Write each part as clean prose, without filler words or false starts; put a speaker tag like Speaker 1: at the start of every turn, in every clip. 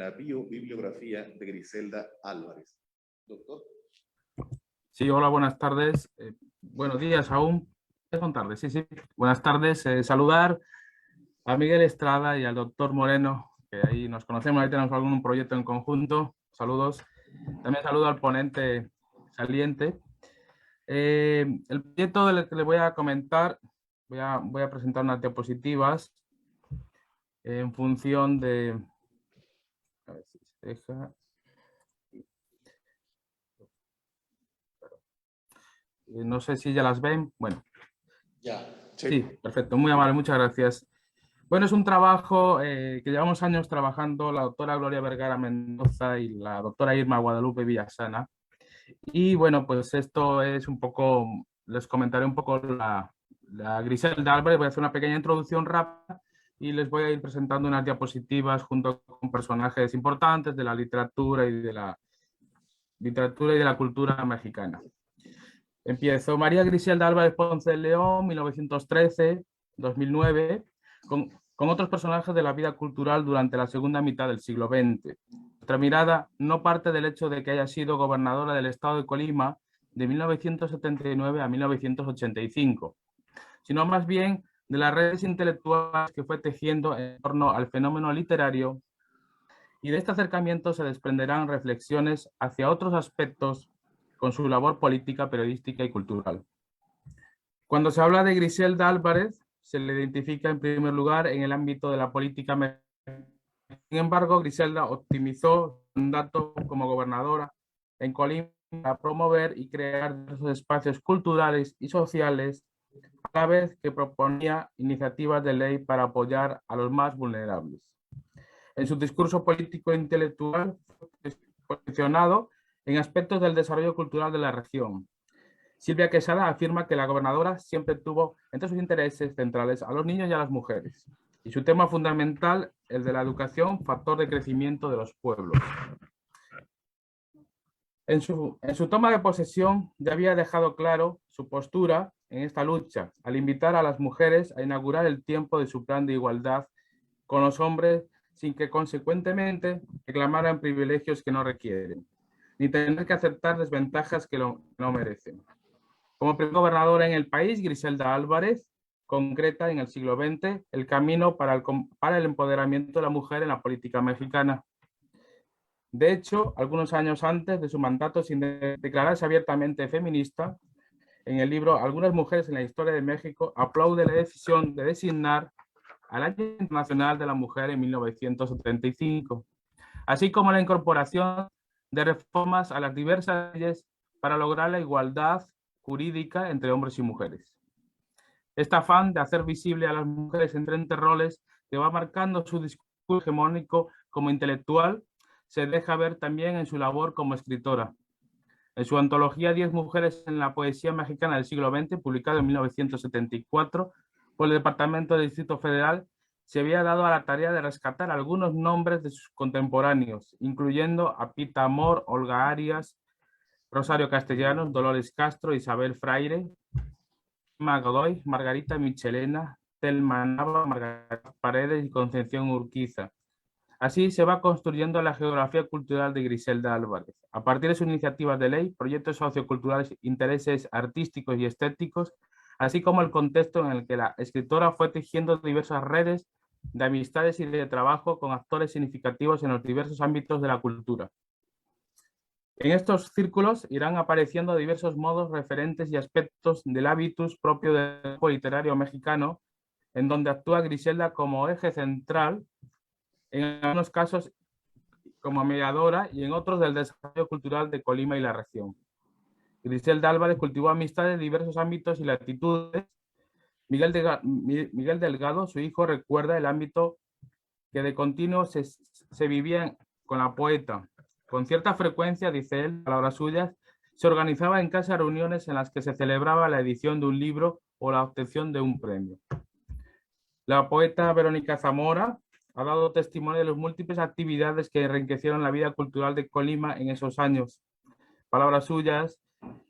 Speaker 1: la biobibliografía de Griselda Álvarez. Doctor.
Speaker 2: Sí, hola, buenas tardes. Buenos días aún. Son tardes, sí. Buenas tardes. Saludar a Miguel Estrada y al doctor Moreno, que ahí nos conocemos, ahí tenemos algún proyecto en conjunto. Saludos. También saludo al ponente saliente. El proyecto del que le voy a comentar, voy a presentar unas diapositivas en función de... A ver si se deja. No sé si ya las ven. Bueno.
Speaker 1: Ya.
Speaker 2: Sí, perfecto. Muy amable, muchas gracias. Bueno, es un trabajo que llevamos años trabajando la doctora Gloria Vergara Mendoza y la doctora Irma Guadalupe Villasana. Y bueno, pues esto es un poco, les comentaré un poco la Griselda Álvarez. Voy a hacer una pequeña introducción rápida y les voy a ir presentando unas diapositivas junto con personajes importantes de la literatura y de la cultura mexicana. Empiezo. María Griselda Álvarez Ponce de León, 1913-2009, con otros personajes de la vida cultural durante la segunda mitad del siglo XX. Nuestra mirada no parte del hecho de que haya sido gobernadora del estado de Colima de 1979 a 1985, sino más bien de las redes intelectuales que fue tejiendo en torno al fenómeno literario, y de este acercamiento se desprenderán reflexiones hacia otros aspectos con su labor política, periodística y cultural. Cuando se habla de Griselda Álvarez, se le identifica en primer lugar en el ámbito de la política mexicana. Sin embargo, Griselda optimizó su mandato como gobernadora en Colima para promover y crear diversos espacios culturales y sociales, a la vez que proponía iniciativas de ley para apoyar a los más vulnerables. En su discurso político e intelectual fue posicionado en aspectos del desarrollo cultural de la región. Silvia Quesada afirma que la gobernadora siempre tuvo entre sus intereses centrales a los niños y a las mujeres, y su tema fundamental, el de la educación, factor de crecimiento de los pueblos. En su toma de posesión ya había dejado claro su postura en esta lucha, al invitar a las mujeres a inaugurar el tiempo de su plan de igualdad con los hombres, sin que consecuentemente reclamaran privilegios que no requieren, ni tener que aceptar desventajas que no merecen. Como primer gobernadora en el país, Griselda Álvarez concreta en el siglo XX el camino para el empoderamiento de la mujer en la política mexicana. De hecho, algunos años antes de su mandato, sin declararse abiertamente feminista, en el libro Algunas mujeres en la historia de México, aplaude la decisión de designar al Año Internacional de la Mujer en 1975, así como la incorporación de reformas a las diversas leyes para lograr la igualdad jurídica entre hombres y mujeres. Este afán de hacer visible a las mujeres en diferentes roles que va marcando su discurso hegemónico como intelectual se deja ver también en su labor como escritora. En su antología 10 mujeres en la poesía mexicana del siglo XX, publicado en 1974 por el Departamento del Distrito Federal, se había dado a la tarea de rescatar algunos nombres de sus contemporáneos, incluyendo a Pita Amor, Olga Arias, Rosario Castellanos, Dolores Castro, Isabel Fraire, Godoy, Margarita Michelena, Telma Nava, Margarita Paredes y Concepción Urquiza. Así se va construyendo la geografía cultural de Griselda Álvarez. A partir de sus iniciativas de ley, proyectos socioculturales, intereses artísticos y estéticos, así como el contexto en el que la escritora fue tejiendo diversas redes de amistades y de trabajo con actores significativos en los diversos ámbitos de la cultura. En estos círculos irán apareciendo diversos modos, referentes y aspectos del hábitus propio del campo literario mexicano, en donde actúa Griselda como eje central, en algunos casos como mediadora y en otros del desarrollo cultural de Colima y la región. Griselda Álvarez cultivó amistades en diversos ámbitos y latitudes. Miguel Delgado, su hijo, recuerda el ámbito que de continuo se vivía con la poeta. Con cierta frecuencia, dice él, palabras suyas, se organizaba en casa reuniones en las que se celebraba la edición de un libro o la obtención de un premio. La poeta Verónica Zamora ha dado testimonio de las múltiples actividades que enriquecieron la vida cultural de Colima en esos años. Palabras suyas: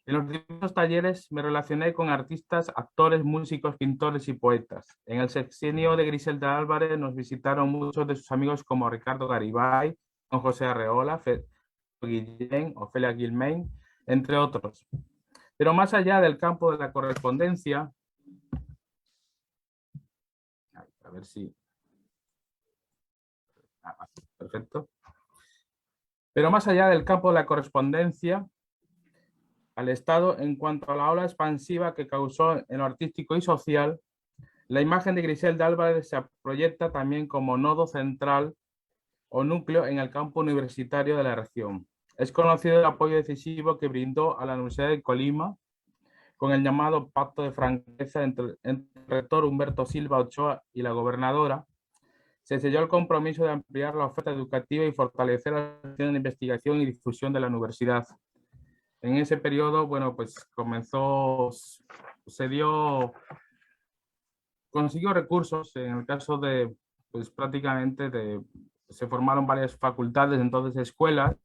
Speaker 2: en los diversos talleres me relacioné con artistas, actores, músicos, pintores y poetas. En el sexenio de Griselda Álvarez nos visitaron muchos de sus amigos como Ricardo Garibay, Juan José Arreola, Guillén, Ofelia Guilmain, entre otros. Pero más allá del campo de la correspondencia, a ver si... perfecto. Pero más allá del campo de la correspondencia, al Estado, en cuanto a la ola expansiva que causó en lo artístico y social, la imagen de Griselda Álvarez se proyecta también como nodo central o núcleo en el campo universitario de la región. Es conocido el apoyo decisivo que brindó a la Universidad de Colima con el llamado Pacto de Franqueza entre el rector Humberto Silva Ochoa y la gobernadora. Se selló el compromiso de ampliar la oferta educativa y fortalecer la acción de investigación y difusión de la universidad. En ese periodo, bueno, pues consiguió recursos, en el caso de, pues prácticamente se formaron varias facultades, entonces escuelas,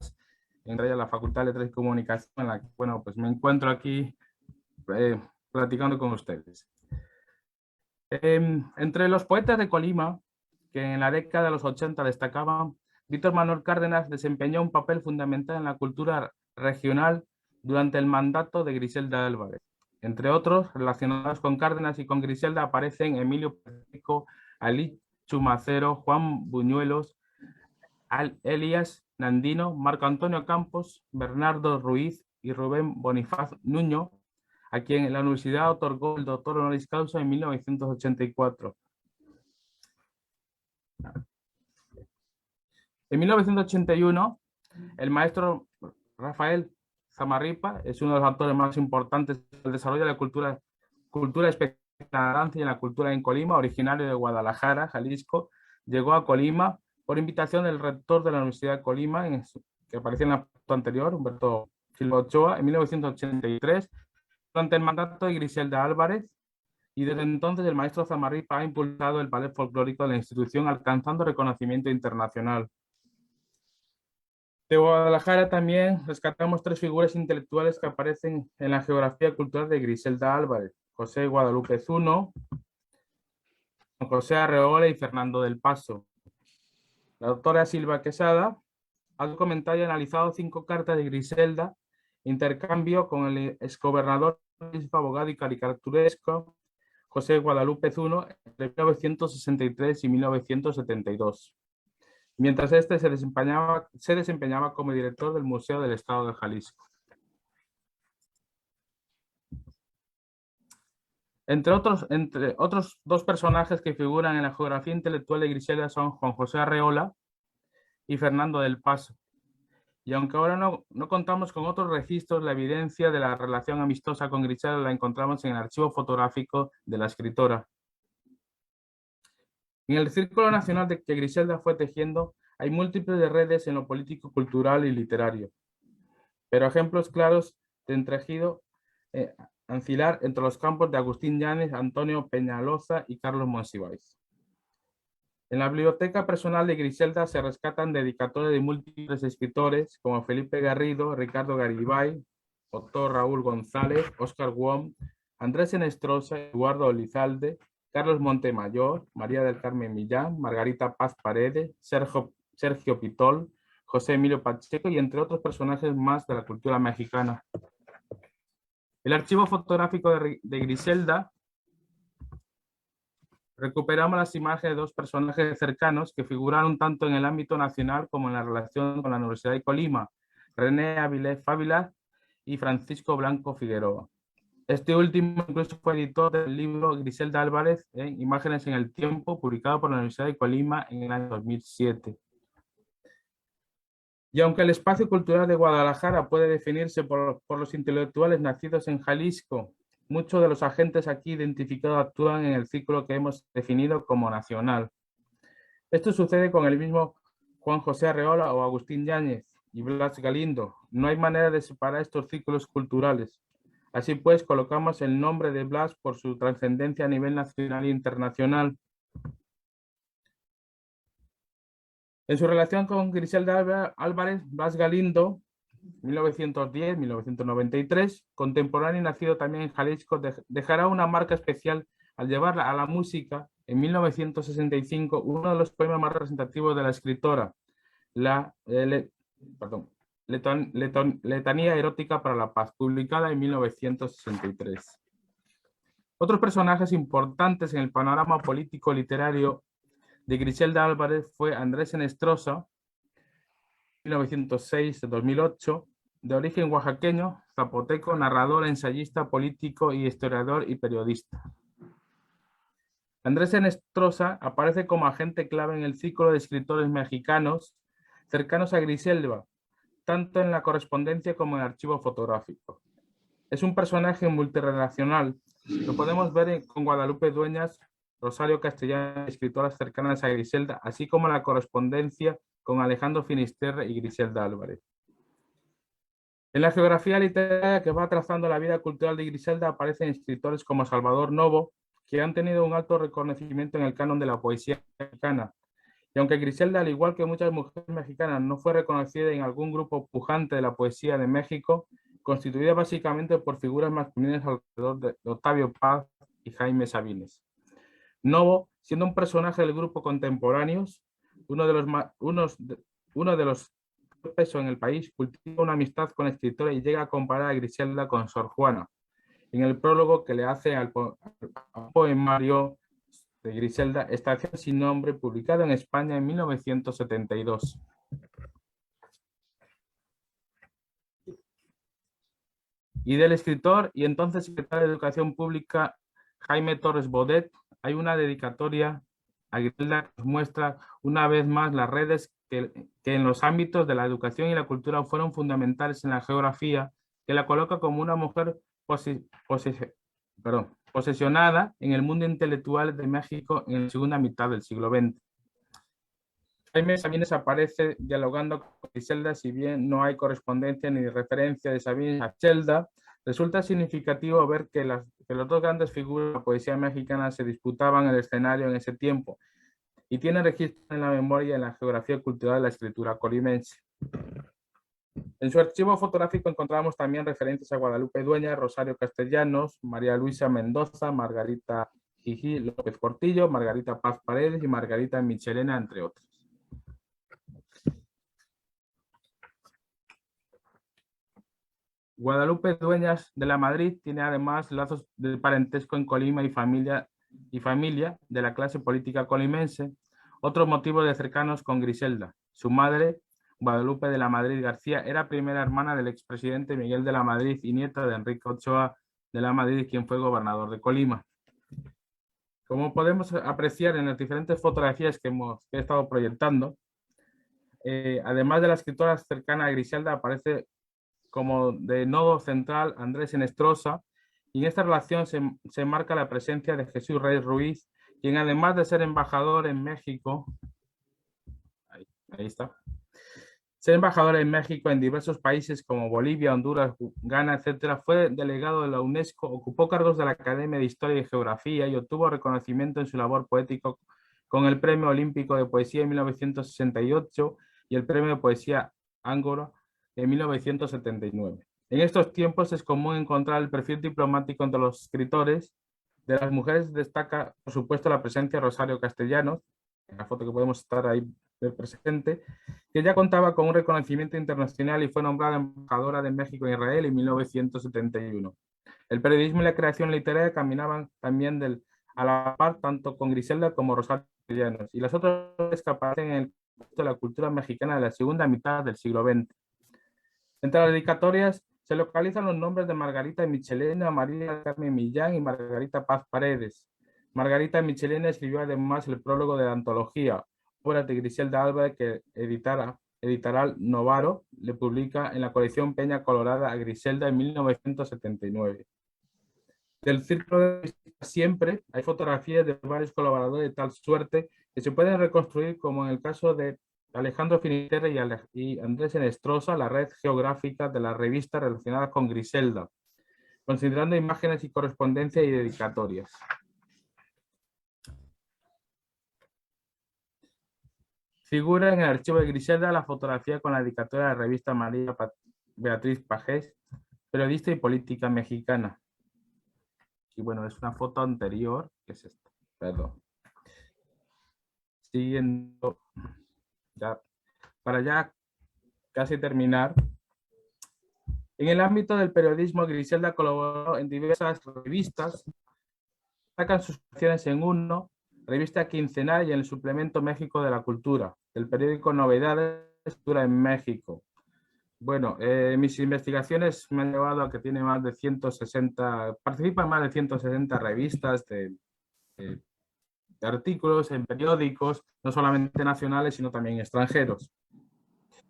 Speaker 2: entre ellas la Facultad de Letras y Comunicación, en la que, bueno, pues me encuentro aquí platicando con ustedes. Entre los poetas de Colima, que en la década de los 80 destacaban, Víctor Manuel Cárdenas desempeñó un papel fundamental en la cultura regional durante el mandato de Griselda Álvarez. Entre otros, relacionados con Cárdenas y con Griselda aparecen Emilio Pacheco, Alí Chumacero, Juan Buñuelos, Elías Nandino, Marco Antonio Campos, Bernardo Ruiz y Rubén Bonifaz Nuño, a quien la universidad otorgó el doctor honoris causa en 1984. En 1981, el maestro Rafael Zamarripa es uno de los actores más importantes del desarrollo de la cultura especial en la danza y en la cultura en Colima, originario de Guadalajara, Jalisco. Llegó a Colima por invitación del rector de la Universidad de Colima, que aparecía en la foto anterior, Humberto Silva Ochoa, en 1983, durante el mandato de Griselda Álvarez, y desde entonces el maestro Zamarripa ha impulsado el ballet folclórico de la institución, alcanzando reconocimiento internacional. De Guadalajara también rescatamos tres figuras intelectuales que aparecen en la geografía cultural de Griselda Álvarez: José Guadalupe Zuno, José Arreola y Fernando del Paso. La doctora Silva Quesada ha documentado y analizado 5 cartas de Griselda, intercambio con el exgobernador, abogado y caricaturesco José Guadalupe Zuno entre 1963 y 1972. Mientras este se desempeñaba como director del Museo del Estado de Jalisco. Entre otros 2 personajes que figuran en la geografía intelectual de Griselda son Juan José Arreola y Fernando del Paso. Y aunque ahora no contamos con otros registros, la evidencia de la relación amistosa con Griselda la encontramos en el archivo fotográfico de la escritora. En el círculo nacional de que Griselda fue tejiendo, hay múltiples redes en lo político, cultural y literario, pero ejemplos claros de entretejido ancilar entre los campos de Agustín Llanes, Antonio Peñaloza y Carlos Monsiváis. En la biblioteca personal de Griselda se rescatan dedicatorias de múltiples escritores como Felipe Garrido, Ricardo Garibay, Otto Raúl González, Óscar Wong, Andrés Enestrosa, Eduardo Olizalde, Carlos Montemayor, María del Carmen Millán, Margarita Paz Paredes, Sergio Pitol, José Emilio Pacheco y entre otros personajes más de la cultura mexicana. El archivo fotográfico de Griselda recuperamos las imágenes de 2 personajes cercanos que figuraron tanto en el ámbito nacional como en la relación con la Universidad de Colima: René Avilés Fávila y Francisco Blanco Figueroa. Este último incluso fue editor del libro Griselda Álvarez en Imágenes en el Tiempo, publicado por la Universidad de Colima en el año 2007. Y aunque el espacio cultural de Guadalajara puede definirse por los intelectuales nacidos en Jalisco, muchos de los agentes aquí identificados actúan en el círculo que hemos definido como nacional. Esto sucede con el mismo Juan José Arreola o Agustín Yáñez y Blas Galindo. No hay manera de separar estos círculos culturales. Así pues, colocamos el nombre de Blas por su trascendencia a nivel nacional e internacional. En su relación con Griselda Álvarez, Blas Galindo, 1910-1993, contemporáneo y nacido también en Jalisco, dejará una marca especial al llevar a la música, en 1965, uno de los poemas más representativos de la escritora, la Letanía erótica para la paz, publicada en 1963. Otros personajes importantes en el panorama político literario de Griselda Álvarez fue Andrés Enestrosa, 1906-2008, de origen oaxaqueño, zapoteco, narrador, ensayista, político y historiador y periodista. Andrés Enestrosa aparece como agente clave en el círculo de escritores mexicanos cercanos a Griselda, tanto en la correspondencia como en el archivo fotográfico. Es un personaje multirelacional. Lo podemos ver con Guadalupe Dueñas, Rosario Castellano, escritoras cercanas a Griselda, así como la correspondencia con Alejandro Finisterre y Griselda Álvarez. En la geografía literaria que va trazando la vida cultural de Griselda aparecen escritores como Salvador Novo, que han tenido un alto reconocimiento en el canon de la poesía mexicana. Y aunque Griselda, al igual que muchas mujeres mexicanas, no fue reconocida en algún grupo pujante de la poesía de México, constituida básicamente por figuras masculinas alrededor de Octavio Paz y Jaime Sabines. Novo, siendo un personaje del grupo Contemporáneos, uno de los pesos en el país, cultiva una amistad con la escritora y llega a comparar a Griselda con Sor Juana, en el prólogo que le hace al poemario de Griselda, Estación sin nombre, publicado en España en 1972. Y del escritor y entonces secretario de Educación Pública Jaime Torres Bodet, hay una dedicatoria a Griselda que nos muestra una vez más las redes que en los ámbitos de la educación y la cultura fueron fundamentales en la geografía, que la coloca como una mujer posesionada en el mundo intelectual de México en la segunda mitad del siglo XX. Jaime Sabines aparece dialogando con Griselda, si bien no hay correspondencia ni referencia de Sabines a Griselda, resulta significativo ver que las dos grandes figuras de la poesía mexicana se disputaban el escenario en ese tiempo y tiene registro en la memoria y en la geografía cultural de la escritura colimense. En su archivo fotográfico encontramos también referencias a Guadalupe Dueñas, Rosario Castellanos, María Luisa Mendoza, Margarita Jiji López Portillo, Margarita Paz Paredes y Margarita Michelena, entre otros. Guadalupe Dueñas de la Madrid tiene además lazos de parentesco en Colima y familia de la clase política colimense, otros motivos de cercanos con Griselda. Su madre, Guadalupe de la Madrid García, era primera hermana del expresidente Miguel de la Madrid y nieta de Enrique Ochoa de la Madrid, quien fue gobernador de Colima. Como podemos apreciar en las diferentes fotografías que he estado proyectando, además de la escritora cercana a Griselda, aparece como de nodo central Andrés Enestrosa, y en esta relación se marca la presencia de Jesús Reyes Ruiz, quien además de ser embajador en México, ahí está, ser embajador en México en diversos países como Bolivia, Honduras, Ghana, etc., fue delegado de la UNESCO, ocupó cargos de la Academia de Historia y Geografía y obtuvo reconocimiento en su labor poético con el Premio Olímpico de Poesía en 1968 y el Premio de Poesía Ángora en 1979. En estos tiempos es común encontrar el perfil diplomático entre los escritores. De las mujeres destaca, por supuesto, la presencia de Rosario Castellanos, en la foto que podemos estar ahí presente, que ya contaba con un reconocimiento internacional y fue nombrada embajadora de México en Israel en 1971. El periodismo y la creación literaria caminaban también a la par tanto con Griselda como Rosario Castellanos, y las otras que aparecen en el contexto de la cultura mexicana de la segunda mitad del siglo XX. Entre las dedicatorias se localizan los nombres de Margarita Michelena, María Carmen Millán y Margarita Paz Paredes. Margarita Michelena escribió además el prólogo de la antología, obra de Griselda Álvarez, que Editorial Novaro le publica en la colección Peña Colorada a Griselda en 1979. Del círculo de siempre hay fotografías de varios colaboradores de tal suerte que se pueden reconstruir, como en el caso de Alejandro Finisterre y Andrés Enestrosa, la red geográfica de la revista relacionada con Griselda, considerando imágenes y correspondencia y dedicatorias. Figura en el archivo de Griselda la fotografía con la dedicatoria de la revista María Beatriz Pajés, periodista y política mexicana. Y bueno, es una foto anterior, que es esta, perdón. Siguiendo, ya para ya casi terminar, en el ámbito del periodismo, Griselda colaboró en diversas revistas, destacan sus acciones en Uno, revista quincenal, y en el suplemento México de la Cultura, del periódico Novedades Cultura en México. Bueno, mis investigaciones me han llevado a que tiene más de 160, participa en más de 160 revistas de artículos en periódicos, no solamente nacionales, sino también extranjeros.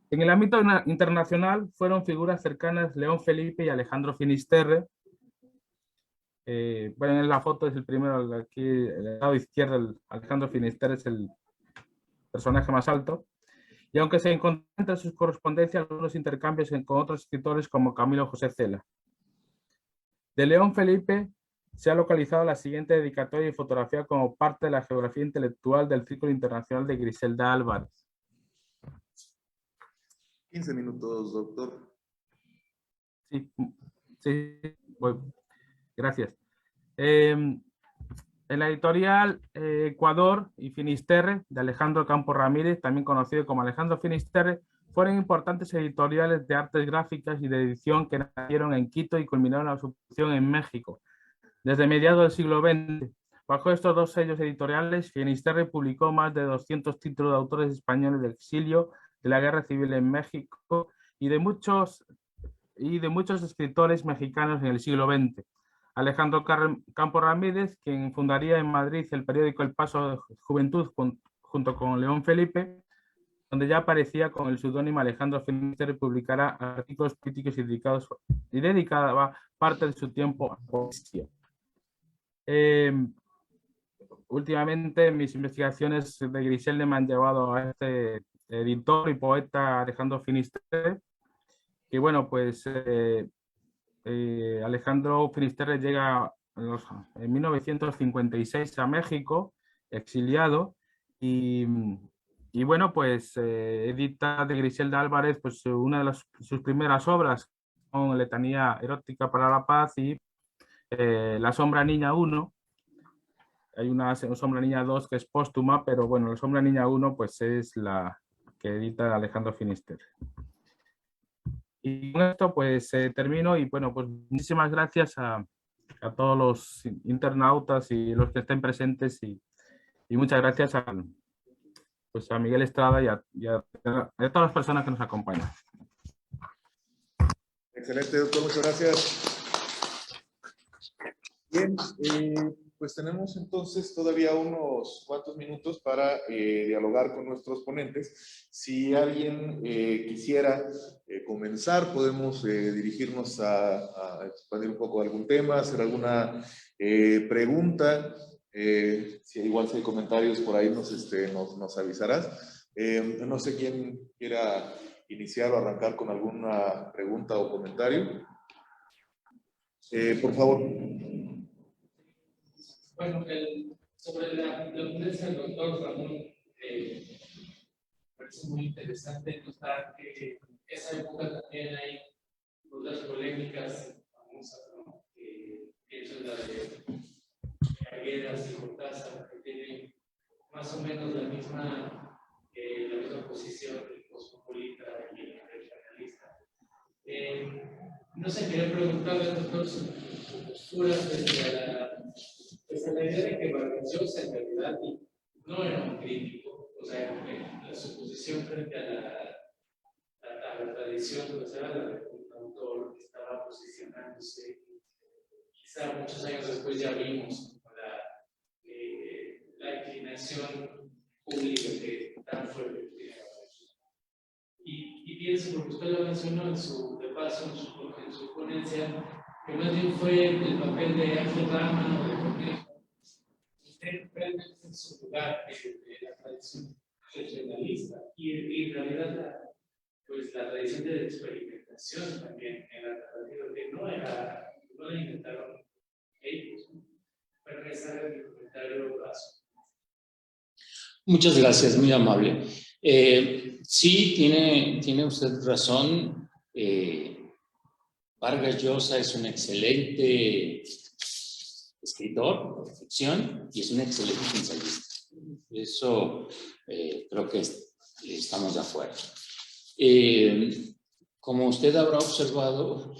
Speaker 2: En el ámbito internacional fueron figuras cercanas León Felipe y Alejandro Finisterre. Bueno, en la foto es el primero, aquí, el lado izquierdo, Alejandro Finisterre es el personaje más alto. Y aunque se encuentran entre sus correspondencias algunos intercambios con otros escritores como Camilo José Cela. De León Felipe se ha localizado la siguiente dedicatoria y fotografía como parte de la geografía intelectual del Círculo Internacional de Griselda Álvarez.
Speaker 1: 15 minutos, doctor.
Speaker 2: Sí, bueno, gracias. En la editorial Ecuador y Finisterre, de Alejandro Campos Ramírez, también conocido como Alejandro Finisterre, fueron importantes editoriales de artes gráficas y de edición que nacieron en Quito y culminaron la su producción en México. Desde mediados del siglo XX, bajo estos dos sellos editoriales, Finisterre publicó más de 200 títulos de autores españoles de exilio, de la Guerra Civil en México y de muchos escritores mexicanos en el siglo XX. Alejandro Campos Ramírez, quien fundaría en Madrid el periódico El Paso de Juventud junto con León Felipe, donde ya aparecía con el seudónimo Alejandro Finisterre, publicará artículos críticos y dedicaba parte de su tiempo a poesía. Últimamente mis investigaciones de Griselda me han llevado a este editor y poeta Alejandro Finisterre, que bueno, pues Alejandro Finisterre llega en 1956 a México, exiliado, y bueno, pues edita de Griselda Álvarez pues, una de sus primeras obras, con Letanía Erótica para la Paz y La Sombra Niña 1. Hay una Sombra Niña 2 que es póstuma, pero bueno, La Sombra Niña 1 pues es la que edita Alejandro Finisterre. Y con esto pues termino y bueno, pues muchísimas gracias a todos los internautas y los que estén presentes y muchas gracias pues a Miguel Estrada y a todas las personas que nos acompañan.
Speaker 1: Excelente, doctor, muchas gracias. Bien, pues tenemos entonces todavía unos cuantos minutos para dialogar con nuestros ponentes. Si alguien quisiera comenzar, podemos dirigirnos a expandir un poco algún tema, hacer alguna pregunta. Si igual si hay comentarios por ahí nos avisarás. No sé quién quiera iniciar o arrancar con alguna pregunta o comentario. Por favor.
Speaker 3: Bueno, sobre la ponencia del doctor Ramón, me parece muy interesante notar que en esa época también hay otras polémicas famosas, ¿no? Pienso en la de Arguedas y Cortázar, que tienen más o menos la misma posición del cosmopolita y el regionalista. No sé, quería preguntarle al doctor su postura frente a la idea de que Vargas Llosa en realidad no era un crítico, o sea, su posición frente a la tradición, pues era la de un autor que estaba posicionándose. Quizá muchos años después ya vimos la inclinación pública que tan fuerte tiene. Y pienso, porque usted lo mencionó en su ponencia, que más bien fue el papel de Ángel Rahman o de Cornejo. Usted realmente en su lugar de la tradición regionalista y en realidad la tradición de experimentación también en la narrativa, que no la inventaron ellos, pero ese era mi comentario básico.
Speaker 4: Muchas gracias, muy amable. Sí, tiene usted razón. Vargas Llosa es un excelente escritor de ficción y es un excelente ensayista. Eso creo que estamos de acuerdo. Como usted habrá observado,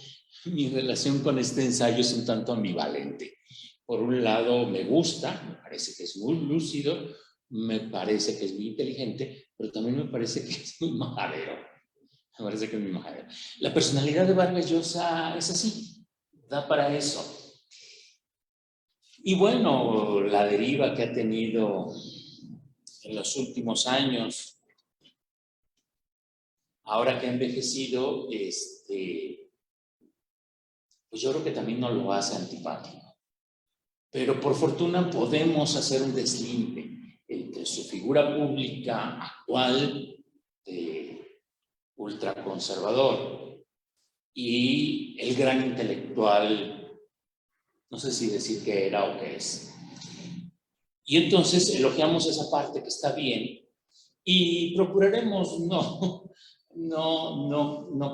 Speaker 4: mi relación con este ensayo es un tanto ambivalente. Por un lado, me gusta, me parece que es muy lúcido, me parece que es muy inteligente, pero también me parece que es muy majadero. Me parece que es muy majadero. La personalidad de Vargas Llosa es así, da para eso. Y bueno, la deriva que ha tenido en los últimos años, ahora que ha envejecido, pues yo creo que también nos lo hace antipático. Pero por fortuna podemos hacer un deslinde entre su figura pública actual de ultraconservador y el gran intelectual, no sé si decir que era o que es. Y entonces elogiamos esa parte que está bien y procuraremos no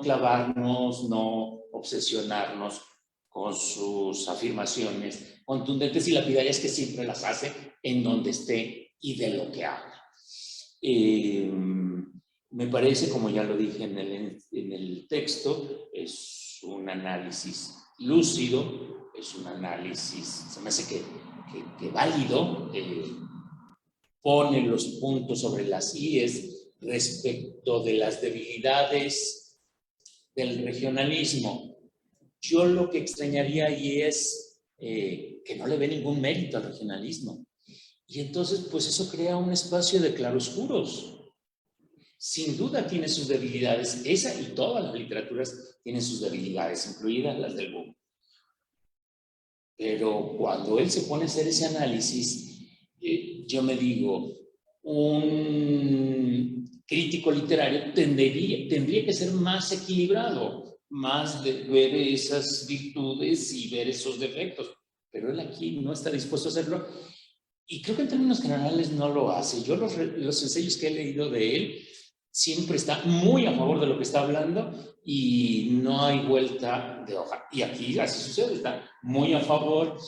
Speaker 4: clavarnos, no obsesionarnos con sus afirmaciones contundentes y lapidarias que siempre las hace en donde esté y de lo que habla. Me parece, como ya lo dije en el texto, es un análisis lúcido, es un análisis, se me hace que válido, pone los puntos sobre las íes respecto de las debilidades del regionalismo. Yo lo que extrañaría ahí es que no le ve ningún mérito al regionalismo. Y entonces, pues eso crea un espacio de claroscuros. Sin duda tiene sus debilidades. Esa y todas las literaturas tienen sus debilidades, incluidas las del boom. Pero cuando él se pone a hacer ese análisis, yo me digo, un crítico literario tendría que ser más equilibrado, más de ver esas virtudes y ver esos defectos. Pero él aquí no está dispuesto a hacerlo. Y creo que en términos generales no lo hace. Yo los ensayos que he leído de él, siempre está muy a favor de lo que está hablando y no hay vuelta de hoja. Y aquí así sucede, está muy a favor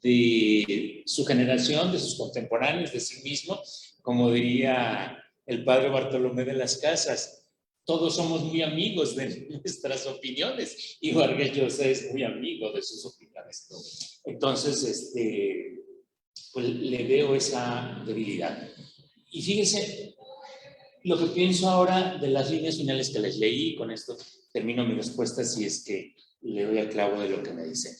Speaker 4: de su generación, de sus contemporáneos, de sí mismo, como diría el padre Bartolomé de las Casas. Todos somos muy amigos de nuestras opiniones y Vargas Llosa es muy amigo de sus opiniones. Entonces, pues le veo esa debilidad. Y fíjese, lo que pienso ahora de las líneas finales que les leí, con esto termino mi respuesta si es que le doy al clavo de lo que me dice.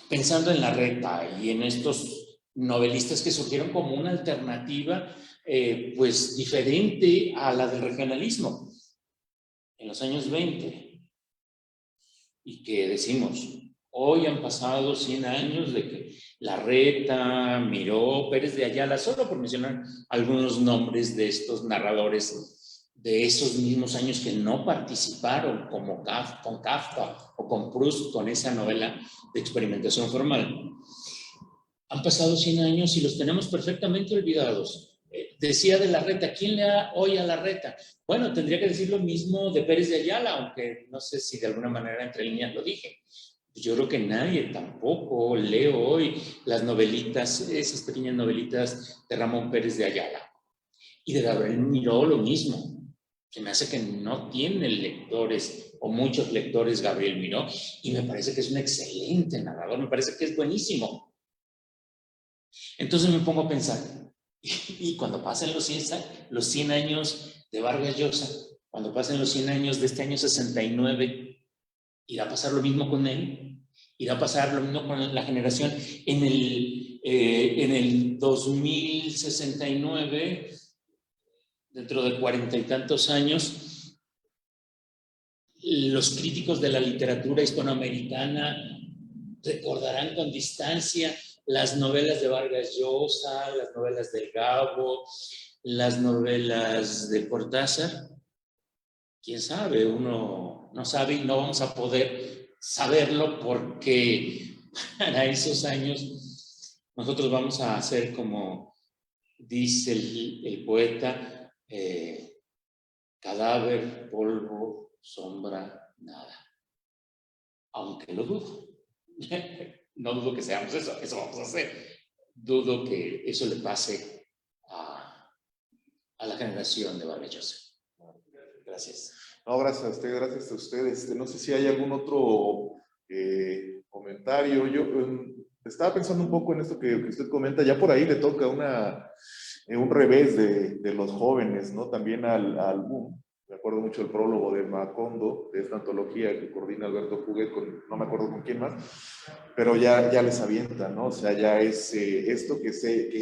Speaker 4: Pensando en Larreta y en estos novelistas que surgieron como una alternativa pues diferente a la del regionalismo en los años 20 y que decimos, hoy han pasado 100 años de que Larreta, Miró, Pérez de Ayala, solo por mencionar algunos nombres de estos narradores de esos mismos años que no participaron como con Kafka o con Proust, con esa novela de experimentación formal. Han pasado 100 años y los tenemos perfectamente olvidados. Decía de Larreta, ¿quién lee hoy a Larreta? Bueno, tendría que decir lo mismo de Pérez de Ayala, aunque no sé si de alguna manera entre líneas lo dije. Yo creo que nadie tampoco lee hoy las novelitas, esas pequeñas novelitas de Ramón Pérez de Ayala. Y de Gabriel Miró lo mismo. Se me hace que no tiene lectores o muchos lectores Gabriel Miró y me parece que es un excelente narrador, me parece que es buenísimo. Entonces me pongo a pensar, y cuando pasen los 100 años de Vargas Llosa, cuando pasen los 100 años de este año 69, ¿irá a pasar lo mismo con él? ¿Irá a pasar lo mismo con la generación en el 2069? Dentro de 40 y tantos años, los críticos de la literatura hispanoamericana recordarán con distancia las novelas de Vargas Llosa, las novelas del Gabo, las novelas de Cortázar. ¿Quién sabe? Uno no sabe y no vamos a poder saberlo porque para esos años nosotros vamos a hacer como dice el poeta, cadáver, polvo, sombra, nada. Aunque lo dudo. No dudo que seamos eso vamos a hacer. Dudo que eso le pase a la generación de Vargas Llosa. Gracias.
Speaker 1: No, gracias a usted, gracias a ustedes. No sé si hay algún otro comentario. Yo estaba pensando un poco en esto que usted comenta. Ya por ahí le toca un revés de los jóvenes, ¿no? También al boom. Me acuerdo mucho del prólogo de Macondo, de esta antología que coordina Alberto Puget, no me acuerdo con quién más, pero ya les avienta, ¿no? O sea, ya es esto que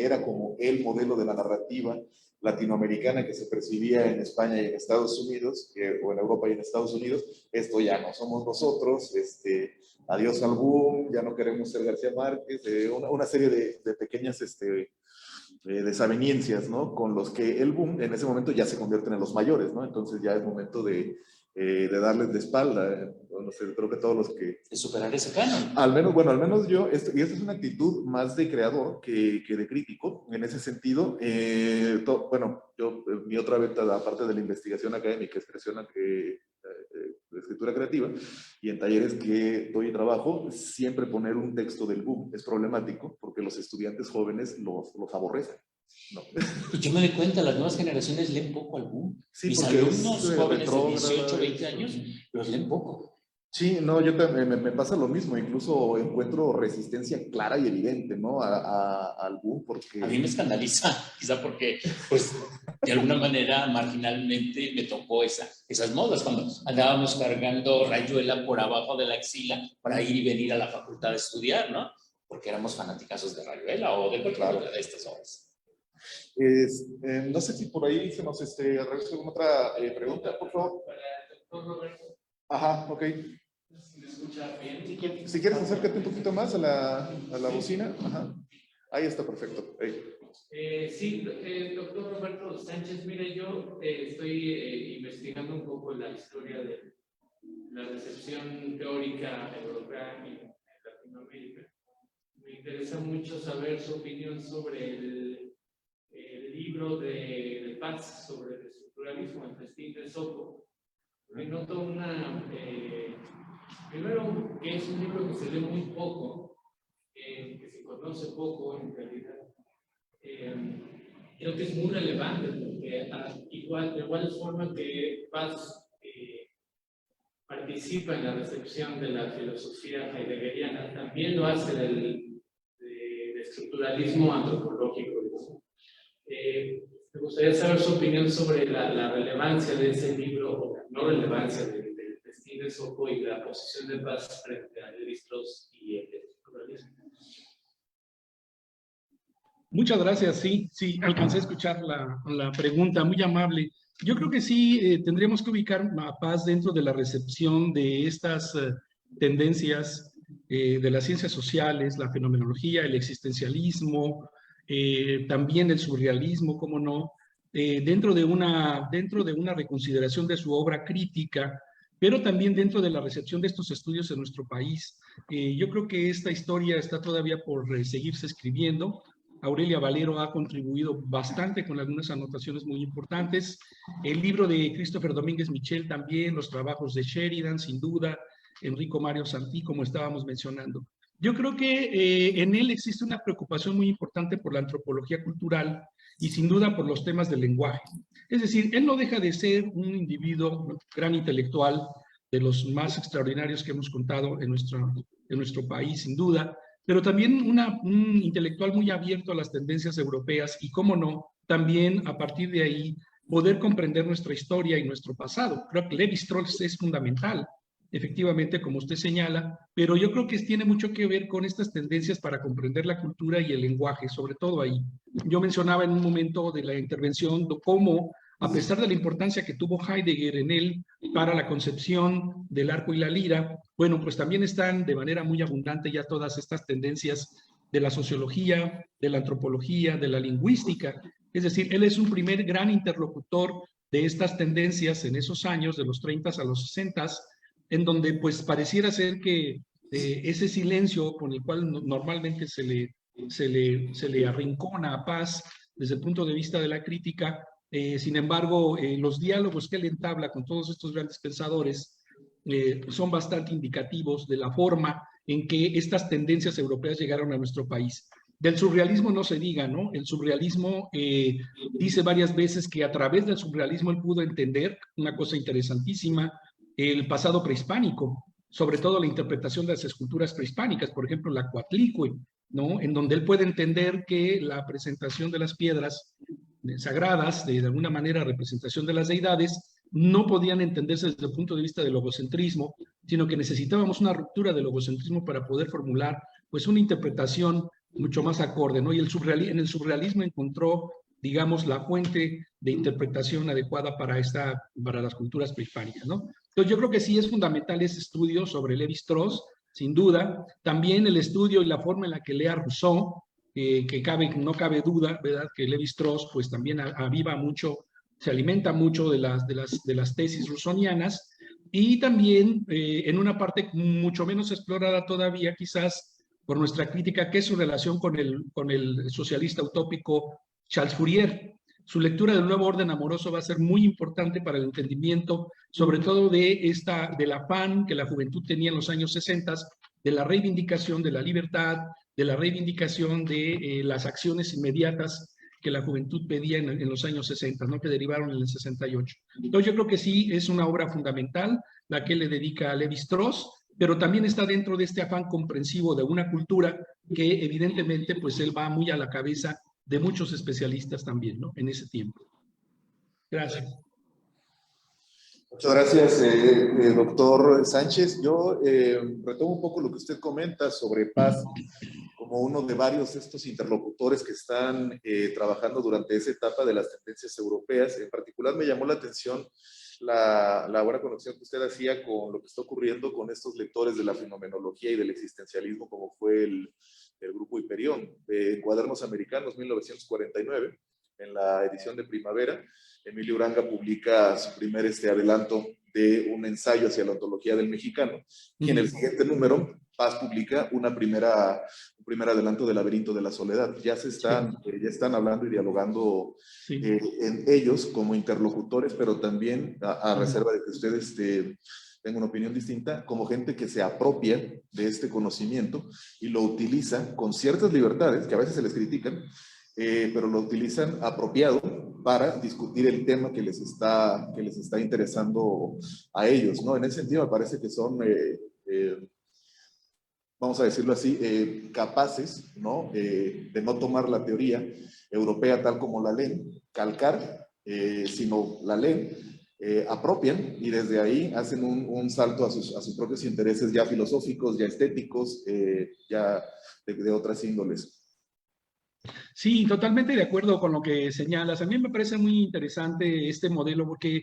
Speaker 1: era como el modelo de la narrativa latinoamericana que se percibía en España y en Estados Unidos, o en Europa y en Estados Unidos. Esto ya no somos nosotros, adiós al boom, ya no queremos ser García Márquez, una serie de pequeñas desavenencias, ¿no? Con los que el boom en ese momento ya se convierten en los mayores, ¿no? Entonces ya es momento de darles de espalda. No sé, creo que todos los que...
Speaker 4: De superar ese canon.
Speaker 1: Al menos yo, y esta es una actitud más de creador que de crítico, en ese sentido. Yo, mi otra beta, aparte de la investigación académica, es creación de escritura creativa, y en talleres que doy trabajo, siempre poner un texto del boom es problemático, porque los estudiantes jóvenes los aborrecen, ¿no?
Speaker 4: Y yo me doy cuenta, las nuevas generaciones leen poco al boom.
Speaker 1: Sí,
Speaker 4: mis alumnos jóvenes de 18, 20 años, los leen poco.
Speaker 1: Sí, no, yo también me pasa lo mismo, incluso encuentro resistencia clara y evidente, ¿no? Al boom, porque...
Speaker 4: A mí me escandaliza, quizá porque, pues, de alguna manera, marginalmente, me tocó esas modas, cuando andábamos cargando rayuela por abajo de la axila para ir y venir a la facultad a estudiar, ¿no? Porque éramos fanáticos de rayuela o de cualquier otra de estas obras.
Speaker 1: No sé si por ahí se nos regresa alguna otra pregunta, por favor.
Speaker 3: Para el doctor Roberto.
Speaker 1: Ajá, ok.
Speaker 3: Si me escucha bien.
Speaker 1: Si quieres, acércate un poquito más a la bocina. Ajá. Ahí está, perfecto.
Speaker 3: Sí, doctor Roberto Sánchez, mire, yo estoy investigando un poco la historia de la recepción teórica europea en Latinoamérica. Me interesa mucho saber su opinión sobre el libro de Paz sobre el estructuralismo, el Festín de Sopo. Me noto primero que es un libro que se lee muy poco, que se conoce poco en realidad. Creo que es muy relevante porque de igual forma que Paz participa en la recepción de la filosofía heideggeriana, también lo hace del estructuralismo antropológico. Me gustaría saber su opinión sobre la relevancia de ese libro, o la no relevancia del Festín de Sopo y la posición de Paz frente a Lévi-Strauss y el estructuralismo.
Speaker 5: Muchas gracias, sí, alcancé a escuchar la pregunta, muy amable. Yo creo que sí, tendríamos que ubicar a Paz dentro de la recepción de estas tendencias de las ciencias sociales, la fenomenología, el existencialismo, también el surrealismo, cómo no, dentro de una reconsideración de su obra crítica, pero también dentro de la recepción de estos estudios en nuestro país. Yo creo que esta historia está todavía por seguirse escribiendo. Aurelia Valero ha contribuido bastante con algunas anotaciones muy importantes. El libro de Christopher Domínguez Michel también, los trabajos de Sheridan, sin duda, Enrico Mario Santí, como estábamos mencionando. Yo creo que en él existe una preocupación muy importante por la antropología cultural y sin duda por los temas del lenguaje. Es decir, él no deja de ser un individuo, un gran intelectual, de los más extraordinarios que hemos contado en nuestro país, sin duda, pero también un intelectual muy abierto a las tendencias europeas y, cómo no, también a partir de ahí poder comprender nuestra historia y nuestro pasado. Creo que Lévi-Strauss es fundamental, efectivamente, como usted señala, pero yo creo que tiene mucho que ver con estas tendencias para comprender la cultura y el lenguaje, sobre todo ahí. Yo mencionaba en un momento de la intervención cómo, a pesar de la importancia que tuvo Heidegger en él para la concepción del arco y la lira, bueno, pues también están de manera muy abundante ya todas estas tendencias de la sociología, de la antropología, de la lingüística. Es decir, él es un primer gran interlocutor de estas tendencias en esos años, de los 30 a los 60, en donde pues pareciera ser que ese silencio con el cual normalmente se le arrincona a Paz desde el punto de vista de la crítica, sin embargo, los diálogos que él entabla con todos estos grandes pensadores son bastante indicativos de la forma en que estas tendencias europeas llegaron a nuestro país. Del surrealismo no se diga, ¿no? El surrealismo dice varias veces que a través del surrealismo él pudo entender una cosa interesantísima, el pasado prehispánico, sobre todo la interpretación de las esculturas prehispánicas, por ejemplo, la Coatlicue, ¿no? En donde él puede entender que la presentación de las piedras sagradas, de alguna manera representación de las deidades, no podían entenderse desde el punto de vista del logocentrismo, sino que necesitábamos una ruptura del logocentrismo para poder formular pues una interpretación mucho más acorde, ¿no? Y en el surrealismo encontró, digamos, la fuente de interpretación adecuada para las culturas prehispánicas, ¿no? Entonces yo creo que sí es fundamental ese estudio sobre Lévi-Strauss, sin duda. También el estudio y la forma en la que lea Rousseau, que no cabe duda, ¿verdad? Que Lévi-Strauss pues también aviva mucho, se alimenta mucho de las tesis rousseauianas, y también en una parte mucho menos explorada todavía, quizás, por nuestra crítica, que es su relación con el socialista utópico Charles Fourier. Su lectura del nuevo orden amoroso va a ser muy importante para el entendimiento, sobre todo del afán que la juventud tenía en los años 60, de la reivindicación de la libertad, de la reivindicación de las acciones inmediatas que la juventud pedía en los años 60, ¿no? Que derivaron en el 68. Entonces yo creo que sí es una obra fundamental la que le dedica a Lévi-Strauss, pero también está dentro de este afán comprensivo de una cultura que evidentemente pues él va muy a la cabeza de muchos especialistas también, ¿no? En ese tiempo. Gracias.
Speaker 1: Muchas gracias, doctor Sánchez. Yo retomo un poco lo que usted comenta sobre Paz como uno de varios de estos interlocutores que están trabajando durante esa etapa de las tendencias europeas. En particular me llamó la atención la buena conexión que usted hacía con lo que está ocurriendo con estos lectores de la fenomenología y del existencialismo, como fue el grupo Hiperión, de Cuadernos Americanos, 1949, en la edición de primavera. Emilio Uranga publica su primer adelanto de un ensayo hacia la ontología del mexicano, y en el siguiente número, Paz publica un primer adelanto del Laberinto de la Soledad. Ya están hablando y dialogando en ellos como interlocutores, pero también a reserva de que ustedes tengan una opinión distinta, como gente que se apropia de este conocimiento y lo utiliza con ciertas libertades, que a veces se les critican, pero lo utilizan apropiado para discutir el tema que les está interesando a ellos, ¿no? En ese sentido me parece que son, vamos a decirlo así, capaces, ¿no? De no tomar la teoría europea tal como la leen, calcar, sino la leen, apropian, y desde ahí hacen un salto a sus propios intereses ya filosóficos, ya estéticos, ya de otras índoles.
Speaker 5: Sí, totalmente de acuerdo con lo que señalas. A mí me parece muy interesante este modelo porque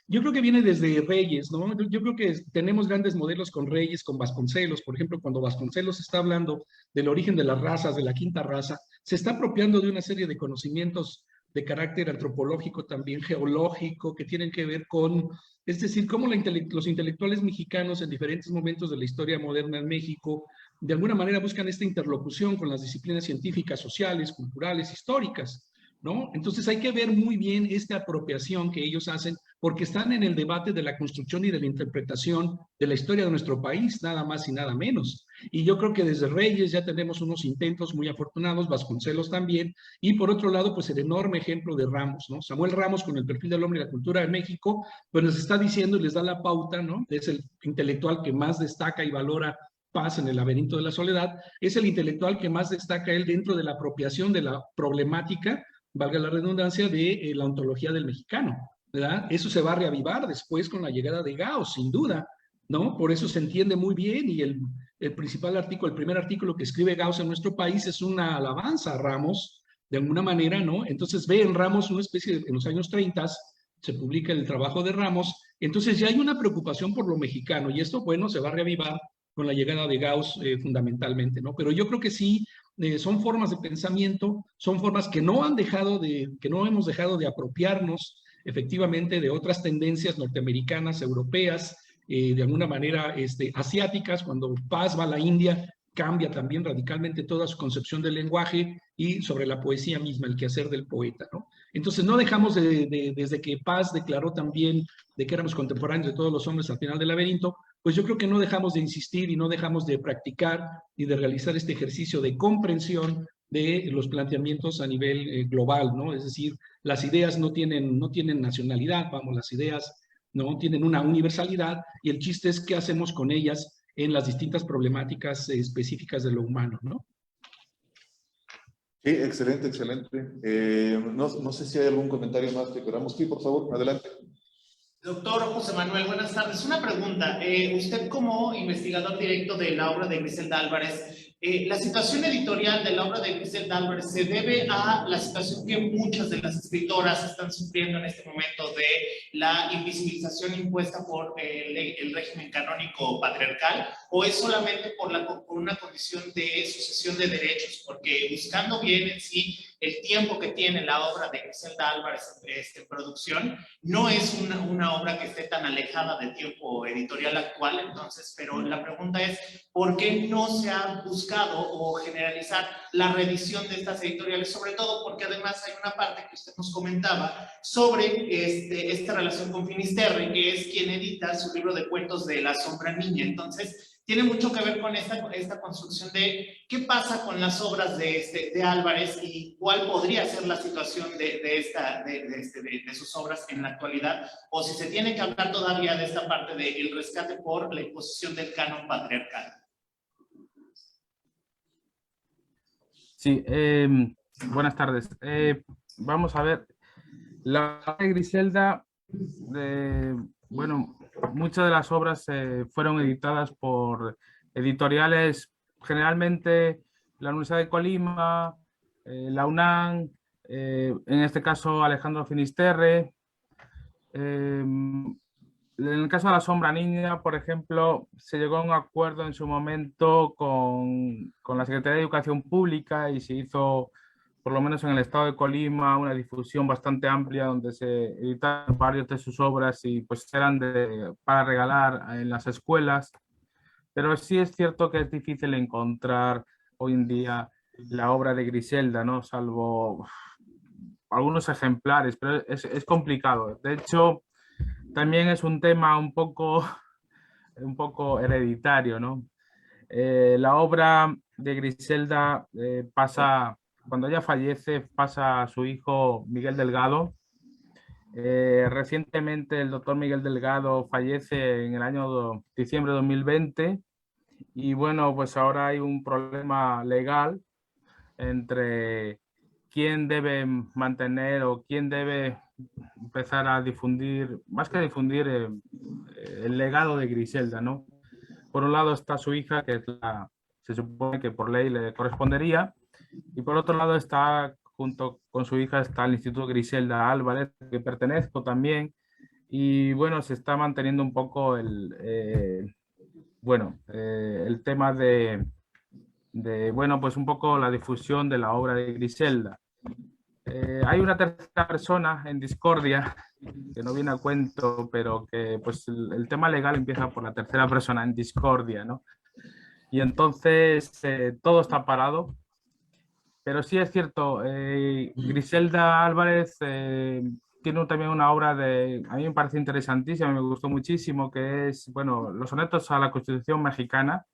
Speaker 5: yo creo que viene desde Reyes, ¿no? Yo creo que tenemos grandes modelos con Reyes, con Vasconcelos. Por ejemplo, cuando Vasconcelos está hablando del origen de las razas, de la quinta raza, se está apropiando de una serie de conocimientos de carácter antropológico, también geológico, que tienen que ver con, es decir, cómo los intelectuales mexicanos en diferentes momentos de la historia moderna en México de alguna manera buscan esta interlocución con las disciplinas científicas, sociales, culturales, históricas, ¿no? Entonces hay que ver muy bien esta apropiación que ellos hacen, porque están en el debate de la construcción y de la interpretación de la historia de nuestro país, nada más y nada menos. Y yo creo que desde Reyes ya tenemos unos intentos muy afortunados, Vasconcelos también, y por otro lado, pues el enorme ejemplo de Ramos, ¿no? Samuel Ramos, con el perfil del hombre y la cultura de México, pues les está diciendo y les da la pauta, ¿no? Es el intelectual que más destaca y valora Paz en el Laberinto de la Soledad, es el intelectual que más destaca él dentro de la apropiación de la problemática, valga la redundancia, de la ontología del mexicano, ¿verdad? Eso se va a reavivar después con la llegada de Gauss, sin duda, ¿no? Por eso se entiende muy bien, y el primer artículo que escribe Gauss en nuestro país es una alabanza a Ramos, de alguna manera, ¿no? Entonces ve en Ramos una especie en los años 30 se publica el trabajo de Ramos, entonces ya hay una preocupación por lo mexicano, y esto, bueno, se va a reavivar con la llegada de Gauss fundamentalmente, ¿no? Pero yo creo que sí, son formas de pensamiento, son formas que no hemos dejado de apropiarnos efectivamente de otras tendencias norteamericanas, europeas, de alguna manera asiáticas. Cuando Paz va a la India, cambia también radicalmente toda su concepción del lenguaje y sobre la poesía misma, el quehacer del poeta, ¿no? Entonces no dejamos desde que Paz declaró también de que éramos contemporáneos de todos los hombres al final del laberinto, pues yo creo que no dejamos de insistir y no dejamos de practicar y de realizar este ejercicio de comprensión de los planteamientos a nivel global, ¿no? Es decir, las ideas no tienen nacionalidad, vamos, las ideas no tienen una universalidad y el chiste es qué hacemos con ellas en las distintas problemáticas específicas de lo humano, ¿no?
Speaker 1: Sí, excelente, excelente. No sé si hay algún comentario más que queramos. Sí, por favor, adelante.
Speaker 6: Doctor José Manuel, buenas tardes. Una pregunta. Usted como investigador directo de la obra de Griselda Álvarez, la situación editorial de la obra de Griselda Álvarez se debe a la situación que muchas de las escritoras están sufriendo en este momento de la invisibilización impuesta por el régimen canónico patriarcal, o es solamente por una condición de sucesión de derechos, porque buscando bien en sí el tiempo que tiene la obra de Griselda Álvarez en producción, no es una obra que esté tan alejada del tiempo editorial actual, entonces, pero la pregunta es, ¿por qué no se ha buscado o generalizar la reedición de estas editoriales? Sobre todo porque además hay una parte que usted nos comentaba sobre esta relación con Finisterre, que es quien edita su libro de cuentos de La Sombra Niña. Entonces, tiene mucho que ver con esta construcción de qué pasa con las obras de Álvarez y cuál podría ser la situación de sus obras en la actualidad, o si se tiene que hablar todavía de esta parte del rescate por la imposición del canon patriarcal.
Speaker 2: Sí, buenas tardes. Vamos a ver, la obra de Griselda, bueno, muchas de las obras fueron editadas por editoriales, generalmente la Universidad de Colima, la UNAM, en este caso Alejandro Finisterre. En el caso de La Sombra Niña, por ejemplo, se llegó a un acuerdo en su momento con la Secretaría de Educación Pública y se hizo, por lo menos en el estado de Colima, una difusión bastante amplia donde se editaron varias de sus obras y pues eran para regalar en las escuelas. Pero sí es cierto que es difícil encontrar hoy en día la obra de Griselda, ¿no? Salvo algunos ejemplares, pero es complicado. De hecho, también es un tema un poco hereditario, ¿no? La obra de Griselda pasa, cuando ella fallece, pasa a su hijo Miguel Delgado. Recientemente el doctor Miguel Delgado fallece en el año diciembre de 2020 y bueno, pues ahora hay un problema legal entre quién debe mantener o quién debe empezar a difundir, más que difundir, el legado de Griselda, ¿no? Por un lado está su hija, que se supone que por ley le correspondería, y por otro lado está, junto con su hija, está el Instituto Griselda Álvarez, que pertenezco también, y bueno, se está manteniendo un poco el tema bueno, pues un poco la difusión de la obra de Griselda. Hay una tercera persona en discordia que no viene a cuento, pero que pues el tema legal empieza por la tercera persona en discordia, ¿no? Y entonces todo está parado, pero sí es cierto, Griselda Álvarez tiene también una obra a mí me parece interesantísima, me gustó muchísimo, que es, bueno, los sonetos a la Constitución mexicana,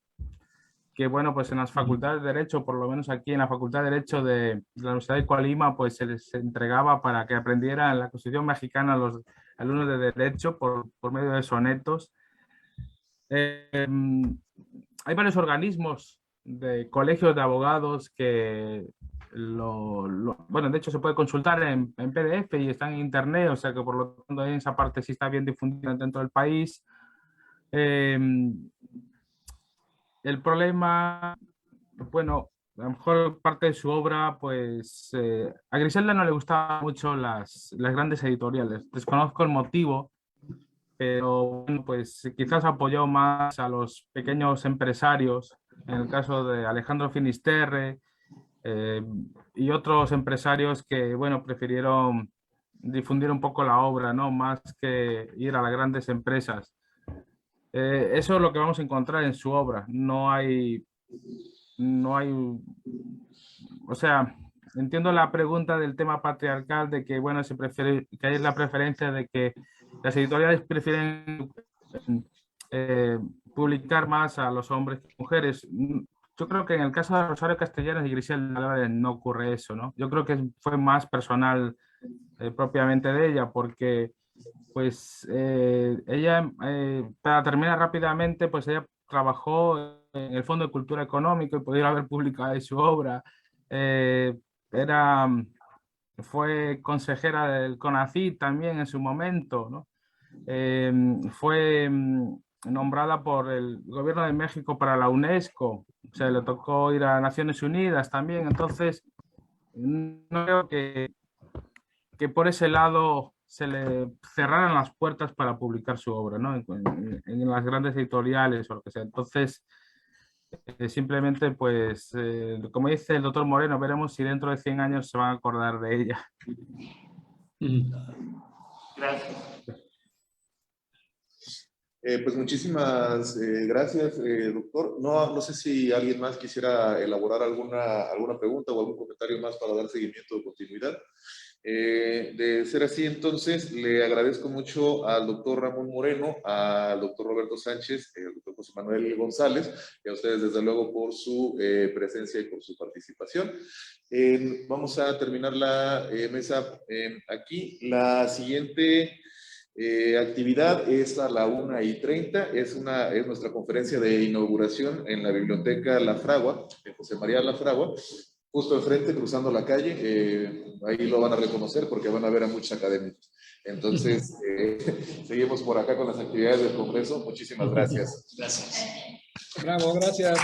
Speaker 2: que bueno, pues en las facultades de Derecho, por lo menos aquí en la Facultad de Derecho de la Universidad de Colima, pues se les entregaba para que aprendieran la Constitución mexicana a los alumnos de Derecho por medio de sonetos. Hay varios organismos de colegios de abogados que bueno, de hecho se puede consultar en PDF y está en internet, o sea que por lo tanto en esa parte sí está bien difundida dentro del país. El problema, bueno, a lo mejor parte de su obra, pues a Griselda no le gustaban mucho las grandes editoriales. Desconozco el motivo, pero bueno, pues quizás apoyó más a los pequeños empresarios, en el caso de Alejandro Finisterre y otros empresarios que, bueno, prefirieron difundir un poco la obra, ¿no? Más que ir a las grandes empresas. Eso es lo que vamos a encontrar en su obra. No hay, o sea, entiendo la pregunta del tema patriarcal de que, bueno, que hay la preferencia de que las editoriales prefieren publicar más a los hombres que mujeres. yo creo que en el caso de Rosario Castellanos y Griselda Álvarez no ocurre eso, ¿no? Yo creo que fue más personal propiamente de ella, porque pues ella, para terminar rápidamente, pues ella trabajó en el Fondo de Cultura Económica y podría haber publicado ahí su obra. Eh, era, fue consejera del CONACYT también en su momento, ¿no? Fue nombrada por el gobierno de México para la UNESCO, se le tocó ir a Naciones Unidas también, entonces no creo que por ese lado se le cerraran las puertas para publicar su obra, ¿no? En las grandes editoriales o lo que sea. Entonces, simplemente, pues, como dice el doctor Moreno, veremos si dentro de 100 años se van a acordar de ella.
Speaker 6: Gracias.
Speaker 1: Pues muchísimas gracias, doctor. No sé si alguien más quisiera elaborar alguna pregunta o algún comentario más para dar seguimiento o continuidad. De ser así, entonces, le agradezco mucho al doctor Ramón Moreno, al doctor Roberto Sánchez, al doctor José Manuel González, y a ustedes, desde luego, por su presencia y por su participación. Vamos a terminar la mesa aquí. La siguiente actividad es a la 1:30, es nuestra conferencia de inauguración en la Biblioteca La Fragua, de José María La Fragua, justo enfrente, cruzando la calle. Ahí lo van a reconocer porque van a ver a muchos académicos. Entonces, seguimos por acá con las actividades del Congreso. Muchísimas gracias.
Speaker 4: Gracias.
Speaker 5: Bravo, gracias.